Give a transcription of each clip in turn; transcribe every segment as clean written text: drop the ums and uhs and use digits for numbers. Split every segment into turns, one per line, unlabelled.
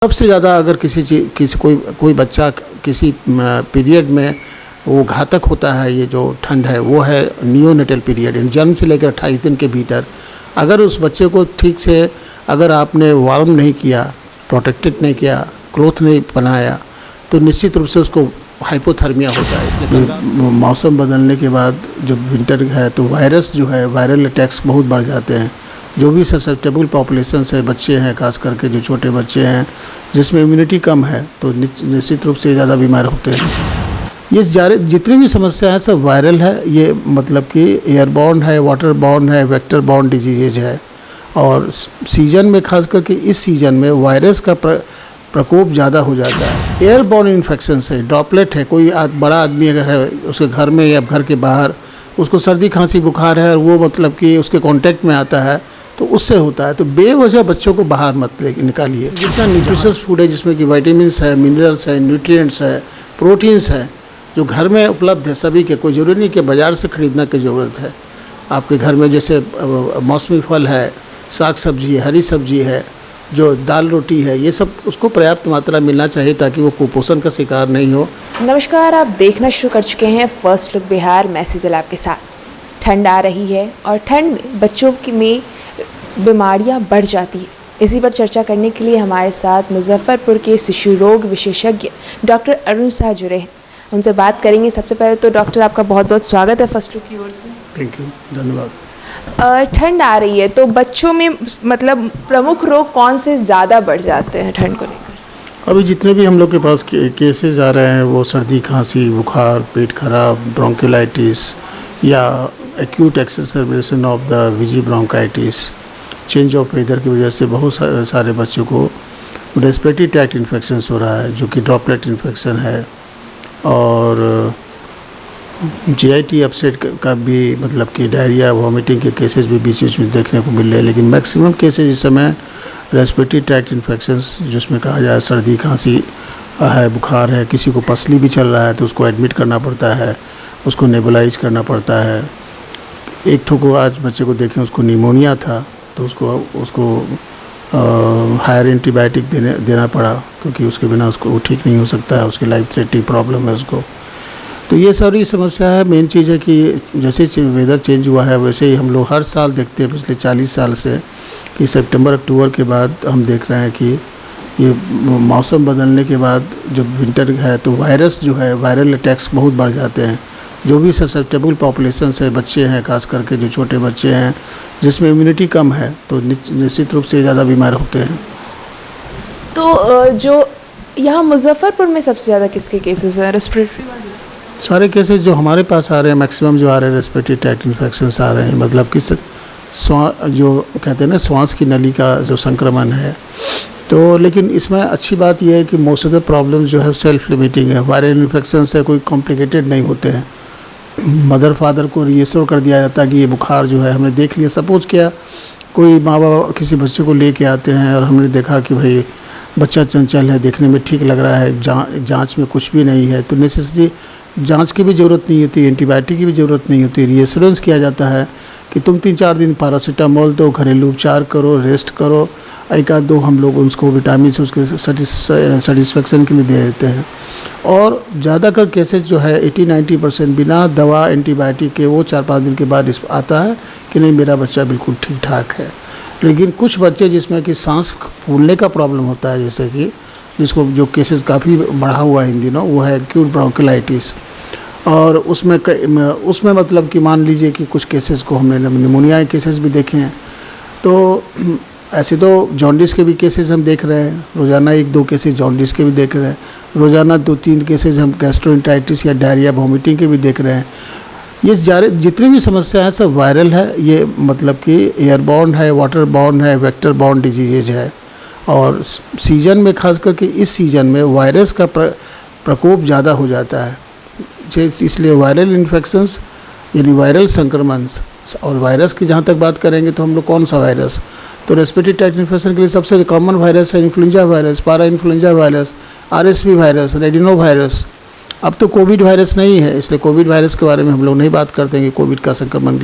सबसे ज़्यादा अगर किसी कोई बच्चा किसी पीरियड में वो घातक होता है, ये जो ठंड है वो है नियोनेटल पीरियड, जन्म से लेकर 28 दिन के भीतर। अगर उस बच्चे को ठीक से अगर आपने वार्म नहीं किया, प्रोटेक्टेड नहीं किया, क्लोथ नहीं पहनाया, तो निश्चित रूप से उसको हाइपोथर्मिया होता है। इसलिए मौसम बदलने के बाद जब विंटर है तो वायरस जो है, वायरल अटैक्स बहुत बढ़ जाते हैं। जो भी ससेप्टेबल पॉपुलेशन है, बच्चे हैं, खास करके जो छोटे बच्चे हैं जिसमें इम्यूनिटी कम है, तो निश्चित रूप से ज़्यादा बीमार होते हैं। ये जितनी भी समस्या है सब वायरल है। ये मतलब कि एयरबॉर्न है, वाटर बॉर्न है, वेक्टर बॉर्न डिजीज है। और सीजन में, खास करके इस सीज़न में वायरस का प्रकोप ज़्यादा हो जाता है। एयरबॉर्न इन्फेक्शन से ड्रॉपलेट है, कोई बड़ा आदमी अगर है उसके घर में या घर के बाहर, उसको सर्दी खांसी बुखार है और वो मतलब कि उसके कांटेक्ट में आता है तो उससे होता है। तो बेवजह बच्चों को बाहर मत निकालिए। जितना न्यूट्रिशियस फूड है जिसमें कि विटामिन्स है, मिनरल्स है, न्यूट्रिएंट्स है, प्रोटीन्स है, जो घर में उपलब्ध है सभी के, कोई ज़रूरी नहीं कि बाज़ार से ख़रीदना की ज़रूरत है। आपके घर में जैसे मौसमी फल है, साग सब्जी है, हरी सब्जी है, जो दाल रोटी है, ये सब उसको पर्याप्त मात्रा मिलना चाहिए ताकि वो कुपोषण का शिकार नहीं हो।
नमस्कार, आप देखना शुरू कर चुके हैं फर्स्ट लुक बिहार। मैं सिजल आपके साथ। ठंड आ रही है और ठंड में बच्चों में बीमारियां बढ़ जाती है। इसी पर चर्चा करने के लिए हमारे साथ मुजफ्फरपुर के शिशु रोग विशेषज्ञ डॉक्टर अरुण शाह जुड़े हैं। उनसे बात करेंगे। सबसे पहले तो डॉक्टर आपका बहुत बहुत स्वागत है फर्स्ट लुक की ओर से।
थैंक यू, धन्यवाद।
ठंड आ रही है तो बच्चों में मतलब प्रमुख रोग कौन से ज़्यादा बढ़ जाते हैं ठंड को लेकर?
अभी जितने भी हम लोग के पास केसेस आ रहे हैं वो सर्दी खांसी, बुखार, पेट खराब, ब्रोंकिलाइटिस या acute exacerbation of the wheezy bronchitis, change of weather की वजह से बहुत सारे बच्चों को रेस्पिरेटरी ट्रैक्ट इन्फेक्शन हो रहा है, जो कि ड्रॉपलेट इन्फेक्शन है। और जीआईटी अपसेट का भी मतलब कि डायरिया, वॉमिटिंग के केसेस भी बीच बीच में देखने को मिल रहे हैं। लेकिन मैक्सिमम केसेस इस समय रेस्पिरेटरी ट्रैक्ट इन्फेक्शंस, जिसमें कहा जाए सर्दी खांसी है, बुखार है, किसी को पसली भी चल रहा है तो उसको एडमिट करना पड़ता है, उसको नेबुलाइज करना पड़ता है। एक ठो को आज बच्चे को देखें, उसको निमोनिया था तो उसको हायर एंटीबायोटिक देना पड़ा, क्योंकि उसके बिना उसको ठीक नहीं हो सकता है, उसकी लाइफ थ्रेटनिंग प्रॉब्लम है उसको। तो ये सारी समस्या है। मेन चीज़ है कि जैसे वेदर चेंज हुआ है वैसे ही हम लोग हर साल देखते हैं पिछले 40 साल से कि सितंबर अक्टूबर के बाद हम देख रहे हैं कि ये मौसम बदलने के बाद जब विंटर है तो वायरस जो है, वायरल अटैक्स बहुत बढ़ जाते हैं। जो भी ससेप्टेबल पॉपुलेशन है, बच्चे हैं, खास करके जो छोटे बच्चे हैं जिसमें इम्यूनिटी कम है, तो निश्चित रूप से ज़्यादा बीमार होते हैं।
तो जो यहाँ मुजफ्फरपुर में सबसे ज़्यादा किसके केसेस हैं? रेस्पिरेटरी वाले
सारे केसेस जो हमारे पास आ रहे हैं, मैक्सिमम जो आ रहे हैं रेस्पिरेटरी ट्रैक्ट इन्फेक्शंस आ रहे हैं। मतलब कि जो कहते हैं ना, श्वास की नली का जो संक्रमण है। तो लेकिन इसमें अच्छी बात यह है कि मोस्ट ऑफ द प्रॉब्लम जो है सेल्फ लिमिटिंग है। वायरल इन्फेक्शन से कोई कॉम्प्लिकेटेड नहीं होते हैं। मदर फादर को रिएश्योर कर दिया जाता है कि ये बुखार जो है, हमने देख लिया, सपोज किया कोई माँ बाप किसी बच्चे को लेके आते हैं और हमने देखा कि भाई बच्चा चंचल है, देखने में ठीक लग रहा है, जांच में कुछ भी नहीं है, तो नेसेसरी जांच की भी ज़रूरत नहीं होती, एंटीबायोटिक की भी ज़रूरत नहीं होती। रिएश्योरेंस किया जाता है कि तुम 3-4 दिन पैरासीटामोल दो, घरेलू उपचार करो, रेस्ट करो, एक आध दो हम लोग उसको विटामिन से उसके सेटिस्फेक्शन के लिए दे देते हैं। और ज़्यादातर केसेस जो है 80-90% बिना दवा एंटीबायोटिक के वो 4-5 दिन के बाद आता है कि नहीं मेरा बच्चा बिल्कुल ठीक ठाक है। लेकिन कुछ बच्चे जिसमें कि सांस फूलने का प्रॉब्लम होता है, जैसे कि जिसको जो केसेस काफ़ी बढ़ा हुआ है इन दिनों, वो है एक्यूट ब्रोंकिलाइटिस। और उसमें मतलब कि मान लीजिए कि कुछ केसेस को हमने निमोनिया के केसेस भी देखे हैं। तो ऐसे तो जॉन्डिस के भी केसेस हम देख रहे हैं, रोज़ाना 1-2 केसेस जॉन्डिस के भी देख रहे हैं, रोज़ाना 2-3 केसेस हम गैस्ट्रोएंटेराइटिस या डायरिया, वॉमिटिंग के भी देख रहे हैं। ये जितनी भी समस्या है सब वायरल है। ये मतलब कि एयरबॉर्न है, वाटर बॉर्न है, वेक्टर बॉर्न डिजीज है। और सीजन में, खास करके इस सीज़न में वायरस का प्रकोप ज़्यादा हो जाता है। इसलिए वायरल इन्फेक्शंस यानी वायरल संक्रमण। और वायरस की जहाँ तक बात करेंगे तो हम लोग कौन सा वायरस, तो रेस्पिरेटरी ट्रैक्ट इन्फेक्शन के लिए सबसे कॉमन वायरस है influenza virus, parainfluenza virus, RSV virus, rhinovirus. अब तो कोविड वायरस नहीं है, इसलिए कोविड वायरस के बारे में हम लोग नहीं बात करते हैं कि कोविड का संक्रमण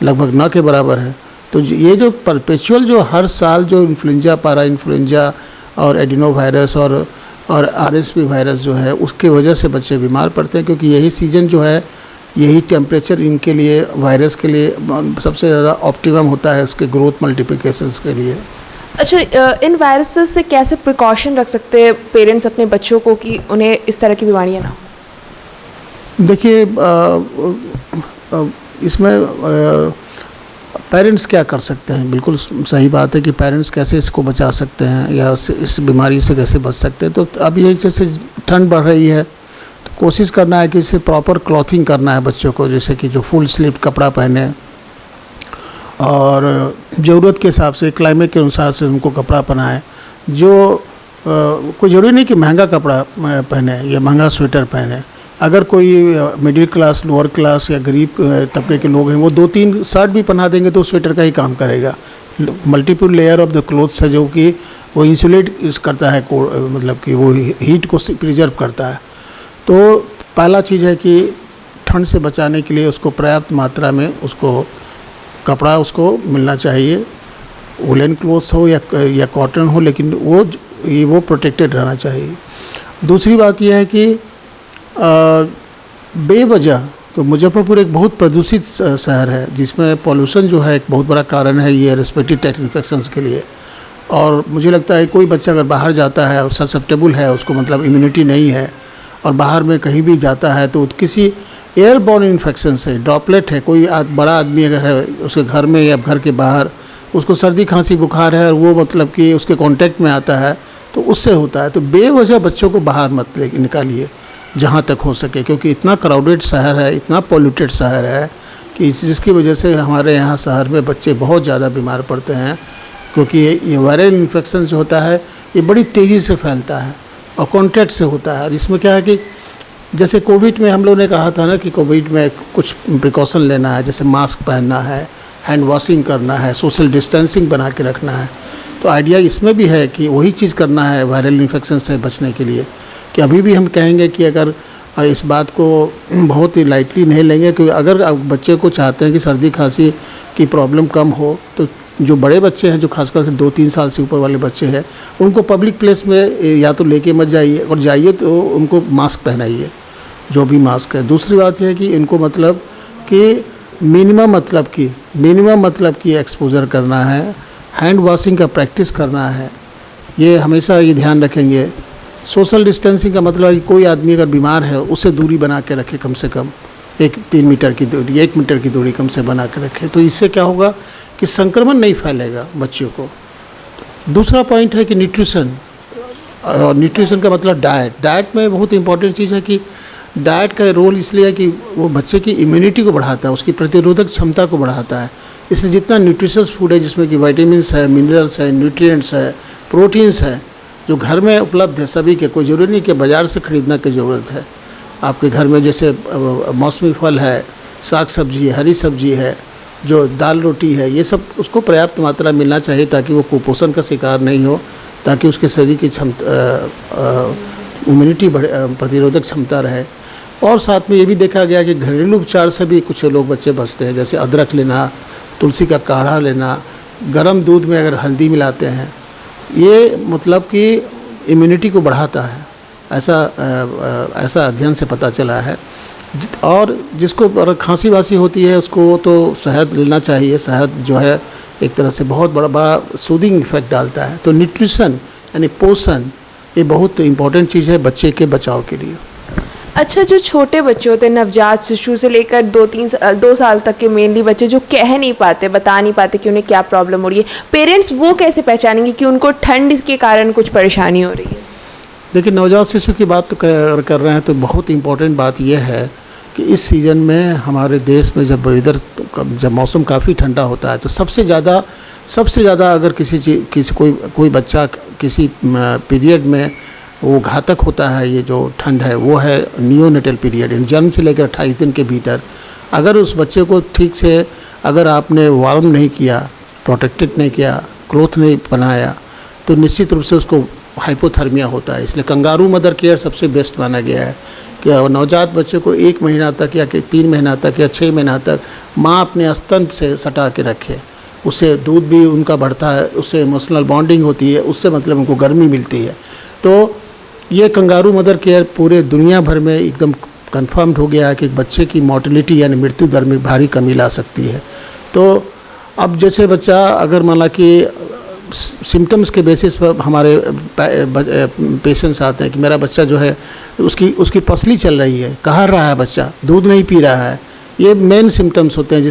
लगभग न के बराबर है। तो ये जो परपेचुअल जो हर साल जो इन्फ्लुएंजा, पारा इन्फ्लुएंजा और एडिनो वायरस और आरएसवी वायरस जो है उसके वजह से बच्चे बीमार पड़ते हैं, क्योंकि यही सीज़न जो है, यही टेम्परेचर इनके लिए, वायरस के लिए सबसे ज़्यादा ऑप्टिमम होता है उसके ग्रोथ मल्टीप्लिकेशंस के लिए।
अच्छा, इन वायरसेस से कैसे प्रिकॉशन रख सकते हैं पेरेंट्स अपने बच्चों को कि उन्हें इस तरह की बीमारियां ना हो?
देखिए, इसमें पेरेंट्स क्या कर सकते हैं, बिल्कुल सही बात है कि पेरेंट्स कैसे इसको बचा सकते हैं या इस बीमारी से कैसे बच सकते हैं। तो अब ये जैसे ठंड बढ़ रही है तो कोशिश करना है कि इसे प्रॉपर क्लॉथिंग करना है बच्चों को, जैसे कि जो फुल स्लीव कपड़ा पहने और ज़रूरत के हिसाब से, क्लाइमेट के अनुसार से उनको कपड़ा पहनाएं। जो कोई ज़रूरी नहीं कि महंगा कपड़ा पहने या महंगा स्वेटर पहने। अगर कोई मिडिल क्लास, लोअर क्लास या गरीब तबके के लोग हैं, वो 2-3 शर्ट भी पहना देंगे तो स्वेटर का ही काम करेगा। Multiple layer of the clothes है जो कि वो इंसुलेट करता है, मतलब कि वो हीट को प्रिजर्व करता है। तो पहला चीज़ है कि ठंड से बचाने के लिए उसको पर्याप्त मात्रा में उसको कपड़ा उसको मिलना चाहिए, वुलन क्लोथ्स हो या कॉटन हो, लेकिन वो प्रोटेक्टेड रहना चाहिए। दूसरी बात यह है कि बेवजह, तो मुजफ्फरपुर एक बहुत प्रदूषित शहर है जिसमें पॉल्यूशन जो है एक बहुत बड़ा कारण है ये रेस्पिरेटरी ट्रैक्ट इन्फेक्शंस के लिए। और मुझे लगता है कोई बच्चा अगर बाहर जाता है और ससेप्टेबल है, उसको मतलब इम्यूनिटी नहीं है और बाहर में कहीं भी जाता है तो किसी एयरबॉर्न इन्फेक्शन से, ड्रॉपलेट है, कोई बड़ा आदमी अगर है उसके घर में या घर के बाहर, उसको सर्दी खांसी बुखार है और वो मतलब कि उसके कांटेक्ट में आता है तो उससे होता है। तो बेवजह बच्चों को बाहर मत निकालिए जहाँ तक हो सके, क्योंकि इतना क्राउडेड शहर है, इतना पॉल्यूटेड शहर है कि जिसकी वजह से हमारे यहाँ शहर में बच्चे बहुत ज़्यादा बीमार पड़ते हैं। क्योंकि ये वायरल इन्फेक्शन जो होता है ये बड़ी तेज़ी से फैलता है और कॉन्टैक्ट से होता है। और इसमें क्या है कि जैसे कोविड में हम लोग ने कहा था ना कि कोविड में कुछ प्रिकॉशन लेना है, जैसे मास्क पहनना है, हैंड वॉशिंग करना है, सोशल डिस्टेंसिंग बना के रखना है। तो आइडिया इसमें भी है कि वही चीज़ करना है वायरल इन्फेक्शन से बचने के लिए। कि अभी भी हम कहेंगे कि अगर इस बात को बहुत ही लाइटली नहीं लेंगे, क्योंकि अगर बच्चे को चाहते हैं कि सर्दी खांसी की प्रॉब्लम कम हो तो जो बड़े बच्चे हैं, जो खासकर 2-3 साल से ऊपर वाले बच्चे हैं, उनको पब्लिक प्लेस में या तो लेके मत जाइए, और जाइए तो उनको मास्क पहनाइए, जो भी मास्क है। दूसरी बात यह है कि इनको मतलब कि मिनिमम मतलब कि एक्सपोजर करना है, हैंड वॉशिंग का प्रैक्टिस करना है, ये हमेशा ये ध्यान रखेंगे। सोशल डिस्टेंसिंग का मतलब है कि कोई आदमी अगर बीमार है उससे दूरी बना के रखे, कम से कम 1 मीटर की दूरी, 1 मीटर की दूरी कम से बना के रखे। तो इससे क्या होगा कि संक्रमण नहीं फैलेगा बच्चों को। दूसरा पॉइंट है कि न्यूट्रिशन, और न्यूट्रिशन का मतलब डाइट में बहुत इंपॉर्टेंट चीज़ है कि डाइट का रोल इसलिए है कि वो बच्चे की इम्यूनिटी को बढ़ाता है, उसकी प्रतिरोधक क्षमता को बढ़ाता है। इसलिए जितना न्यूट्रिशस फूड है, जिसमें कि विटामिन्स है, मिनरल्स है, न्यूट्रिएंट्स है, प्रोटीन्स है, जो घर में उपलब्ध है सभी के, कोई ज़रूरी नहीं कि बाज़ार से ख़रीदने की ज़रूरत है। आपके घर में जैसे मौसमी फल है, साग सब्जी है, हरी सब्जी है, जो दाल रोटी है, ये सब उसको पर्याप्त मात्रा मिलना चाहिए ताकि वो कुपोषण का शिकार नहीं हो, ताकि उसके शरीर की इम्यूनिटी बढ़े, प्रतिरोधक क्षमता रहे। और साथ में ये भी देखा गया कि घरेलू उपचार से भी कुछ लोग बच्चे बचते हैं, जैसे अदरक लेना, तुलसी का काढ़ा लेना, गर्म दूध में अगर हल्दी मिलाते हैं, ये मतलब कि इम्यूनिटी को बढ़ाता है, ऐसा अध्ययन से पता चला है। और जिसको अगर खांसी वासी होती है उसको तो शहद लेना चाहिए। शहद जो है एक तरह से बहुत बड़ा सूदिंग इफेक्ट डालता है। तो न्यूट्रिशन यानी पोषण ये बहुत इम्पॉर्टेंट चीज़ है बच्चे के बचाव के लिए।
अच्छा, जो छोटे बच्चे होते हैं, नवजात शिशु से लेकर 2 साल तक के मेनली बच्चे जो कह नहीं पाते, बता नहीं पाते कि उन्हें क्या प्रॉब्लम हो रही है, पेरेंट्स वो कैसे पहचानेंगे कि उनको ठंड के कारण कुछ परेशानी हो रही है?
देखिए, नवजात शिशु की बात तो कर रहे हैं तो बहुत इम्पोर्टेंट बात यह है कि इस सीज़न में हमारे देश में जब मौसम काफ़ी ठंडा होता है तो सबसे ज़्यादा अगर कोई बच्चा किसी पीरियड में वो घातक होता है, ये जो ठंड है वो है नियोनेटल पीरियड, जन्म से लेकर 28 दिन के भीतर। अगर उस बच्चे को ठीक से अगर आपने वार्म नहीं किया, प्रोटेक्टेड नहीं किया, क्लोथ नहीं पहनाया, तो निश्चित रूप से उसको हाइपोथर्मिया होता है। इसलिए कंगारू मदर केयर सबसे बेस्ट माना गया है कि नवजात बच्चे को 1 महीना तक या 3 महीना तक या 6 महीना तक माँ अपने स्तन से सटा के रखे उससे दूध भी उनका बढ़ता है, उससे इमोशनल बॉन्डिंग होती है, उससे मतलब उनको गर्मी मिलती है। तो ये कंगारू मदर केयर पूरे दुनिया भर में एकदम कंफर्म्ड हो गया है कि बच्चे की मोर्टेलिटी यानी मृत्यु दर में भारी कमी ला सकती है। तो अब जैसे बच्चा अगर मान कि सिम्टम्स के बेसिस पर हमारे पेशेंट्स आते हैं कि मेरा बच्चा जो है उसकी पसली चल रही है, कहाँ रहा है बच्चा, दूध नहीं पी रहा है, ये मेन सिम्टम्स होते हैं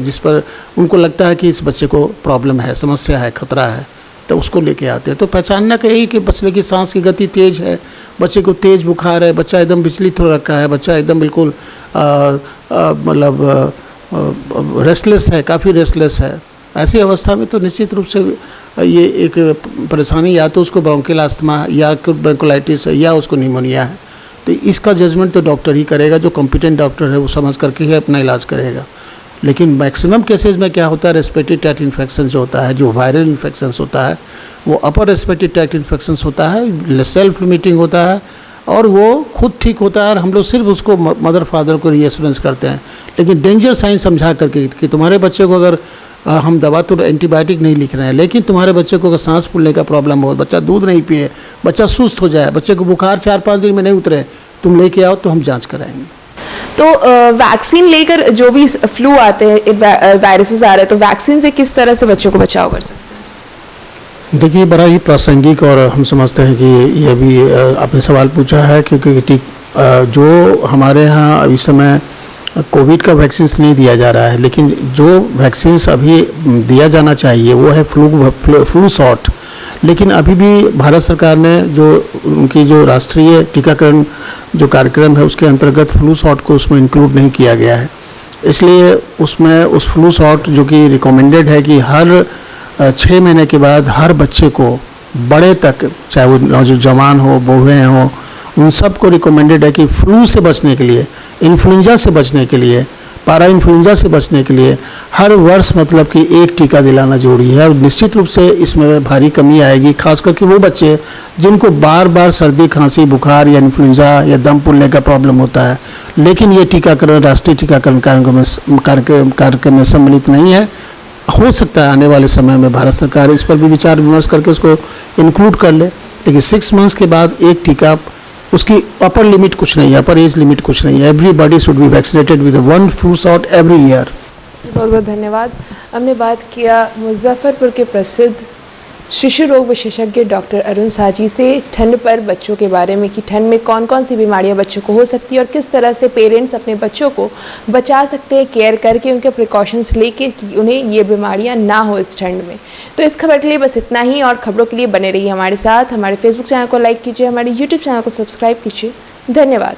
जिस पर उनको लगता है कि इस बच्चे को प्रॉब्लम है, समस्या है, खतरा है, तो उसको लेके आते हैं। तो पहचानना का यही कि बच्चे की सांस की गति तेज़ है, बच्चे को तेज़ बुखार है, बच्चा एकदम विचलित हो रखा है, बच्चा एकदम बिल्कुल मतलब रेस्टलेस है, काफ़ी रेस्टलेस है। ऐसी अवस्था में तो निश्चित रूप से ये एक परेशानी या तो उसको ब्रोंकियल अस्थमा या ब्रोंकोलाइटिस है या उसको निमोनिया है। तो इसका जजमेंट तो डॉक्टर ही करेगा, जो कॉम्पिटेंट डॉक्टर है वो समझ करके ही अपना इलाज करेगा। लेकिन मैक्सिमम केसेस में क्या होता है, रेस्पिरेटरी ट्रैक्ट इन्फेक्शन जो होता है, जो वायरल इन्फेक्शंस होता है, वो अपर रेस्पिरेटरी ट्रैक्ट इन्फेक्शंस होता है, सेल्फ लिमिटिंग होता है और वो खुद ठीक होता है और हम लोग सिर्फ उसको मदर फादर को रीएश्योरेंस करते हैं। लेकिन डेंजर साइन समझा करके कि तुम्हारे बच्चे को अगर हम दवा तो एंटीबायोटिक नहीं लिख रहे हैं, लेकिन तुम्हारे बच्चे को अगर सांस फूलने का प्रॉब्लम हो, बच्चा दूध नहीं पिए, बच्चा सुस्त हो जाए, बच्चे को बुखार 4-5 दिन में नहीं उतरे, तुम लेके आओ तो हम जांच कराएंगे।
तो वैक्सीन लेकर जो भी फ्लू आते हैं, वायरसेस आ रहे हैं, तो वैक्सीन से किस तरह से बच्चों को बचाव कर सकते हैं?
देखिए, बड़ा ही प्रासंगिक और हम समझते हैं कि यह भी आपने सवाल पूछा है क्योंकि जो हमारे यहाँ इस समय कोविड का वैक्सीन नहीं दिया जा रहा है, लेकिन जो वैक्सीन अभी दिया जाना चाहिए वो है फ्लू शॉट। लेकिन अभी भी भारत सरकार ने जो उनकी जो राष्ट्रीय टीकाकरण जो कार्यक्रम है उसके अंतर्गत फ्लू शॉट को उसमें इंक्लूड नहीं किया गया है। इसलिए उसमें उस फ्लू शॉट जो कि रिकमेंडेड है कि हर 6 महीने के बाद हर बच्चे को, बड़े तक, चाहे वो नौजवान हो, बूढ़े हो, उन सबको रिकमेंडेड है कि फ्लू से बचने के लिए, इन्फ्लुएंजा से बचने के लिए, पारा इन्फ्लुएंजा से बचने के लिए हर वर्ष मतलब कि एक टीका दिलाना जरूरी है। और निश्चित रूप से इसमें भारी कमी आएगी, खास करके वो बच्चे जिनको बार बार सर्दी, खांसी, बुखार या इन्फ्लुएंजा या दम फूलने का प्रॉब्लम होता है, लेकिन ये टीकाकरण राष्ट्रीय टीकाकरण कार्यक्रम में सम्मिलित नहीं है। हो सकता है आने वाले समय में भारत सरकार इस पर भी विचार विमर्श करके उसको इंक्लूड कर ले, लेकिन 6 मंथ्स के बाद एक टीका, उसकी अपर लिमिट कुछ नहीं है, अपर एज लिमिट कुछ नहीं है। Everybody should be vaccinated with 1 flu shot every year.
बहुत बहुत धन्यवाद। हमने बात किया मुजफ्फरपुर के प्रसिद्ध शिशु रोग विशेषज्ञ डॉक्टर अरुण साजी से ठंड पर बच्चों के बारे में कि ठंड में कौन कौन सी बीमारियां बच्चों को हो सकती है और किस तरह से पेरेंट्स अपने बच्चों को बचा सकते हैं, केयर करके उनके प्रिकॉशंस लेके कि उन्हें ये बीमारियां ना हो इस ठंड में। तो इस खबर के लिए बस इतना ही, और खबरों के लिए बने रहिए हमारे साथ। हमारे फेसबुक चैनल को लाइक कीजिए, हमारे यूट्यूब चैनल को सब्सक्राइब कीजिए। धन्यवाद।